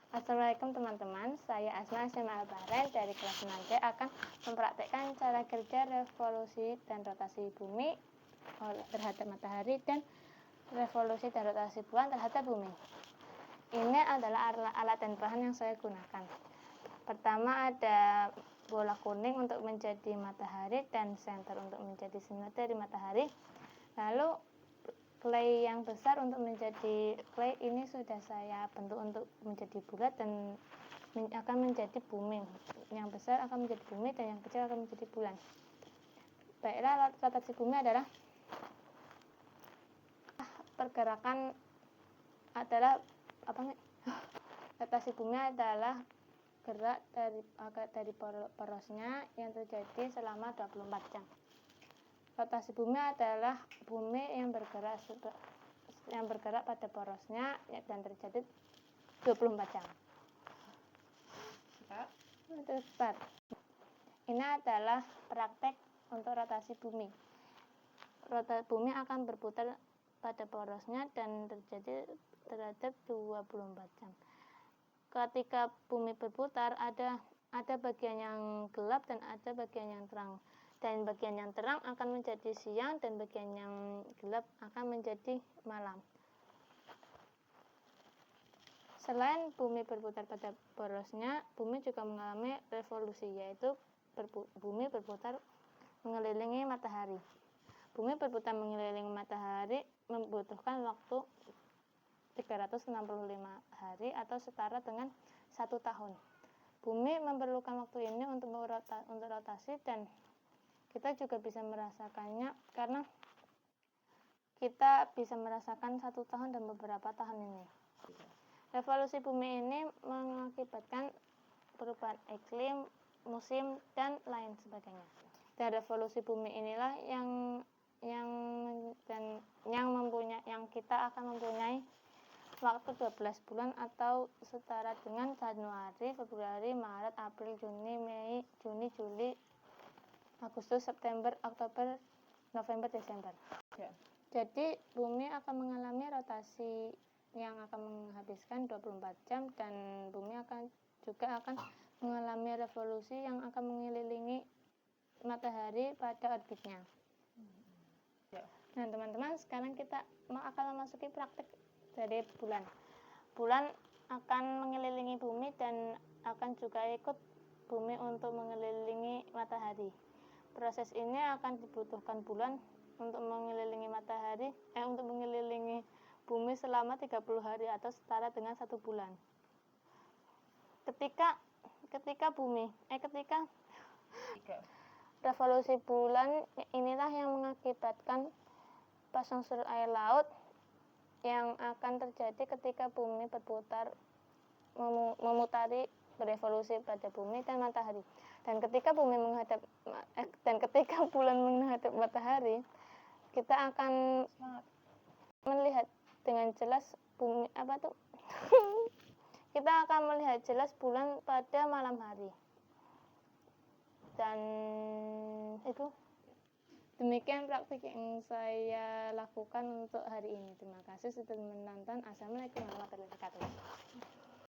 Assalamualaikum teman-teman, saya Asma SMA Al-Bahrain dari kelas 6D akan mempraktekkan cara kerja revolusi dan rotasi bumi terhadap matahari dan revolusi dan rotasi bulan terhadap bumi. Ini adalah alat dan bahan yang saya gunakan. Pertama ada bola kuning untuk menjadi matahari dan senter untuk menjadi sinar dari matahari. Lalu clay yang besar untuk menjadi clay ini sudah saya bentuk untuk menjadi bulat dan akan menjadi bumi. Yang besar akan menjadi bumi dan yang kecil akan menjadi bulan. Baiklah, rotasi bumi adalah pergerakan rotasi bumi adalah gerak dari porosnya yang terjadi selama 24 jam. Rotasi bumi adalah bumi yang bergerak pada porosnya dan terjadi 24 jam. Cepat. Ini adalah praktek untuk rotasi bumi. Bumi akan berputar pada porosnya dan terjadi terhadap 24 jam. Ketika bumi berputar ada bagian yang gelap dan ada bagian yang terang. Dan bagian yang terang akan menjadi siang dan bagian yang gelap akan menjadi malam. Selain bumi berputar pada porosnya, bumi juga mengalami revolusi, yaitu bumi berputar mengelilingi matahari. Bumi berputar mengelilingi matahari membutuhkan waktu 365 hari atau setara dengan 1 tahun. Bumi memerlukan waktu ini untuk rotasi dan kita juga bisa merasakannya karena kita bisa merasakan 1 tahun dan beberapa tahun ini. Revolusi bumi ini mengakibatkan perubahan iklim, musim, dan lain sebagainya. Dan revolusi bumi inilah yang kita akan mempunyai waktu 12 bulan atau setara dengan Januari, Februari, Maret, April, Juni, Mei, Juni, Juli, Agustus, September, Oktober, November, Desember. Jadi bumi akan mengalami rotasi yang akan menghabiskan 24 jam dan bumi juga akan mengalami revolusi yang akan mengelilingi matahari pada orbitnya. Nah teman-teman, sekarang kita akan memasuki praktik dari bulan. Bulan akan mengelilingi bumi dan akan juga ikut bumi untuk mengelilingi matahari. Proses ini akan dibutuhkan bulan untuk mengelilingi untuk mengelilingi bumi selama 30 hari atau setara dengan 1 bulan. Ketika revolusi bulan inilah yang mengakibatkan pasang surut air laut yang akan terjadi ketika bumi berputar memutari berevolusi pada bumi dan matahari. Dan ketika bulan menghadap matahari, kita akan melihat dengan jelas kita akan melihat jelas bulan pada malam hari. Dan itu demikian praktik yang saya lakukan untuk hari ini. Terima kasih sudah menonton. Assalamualaikum warahmatullahi wabarakatuh.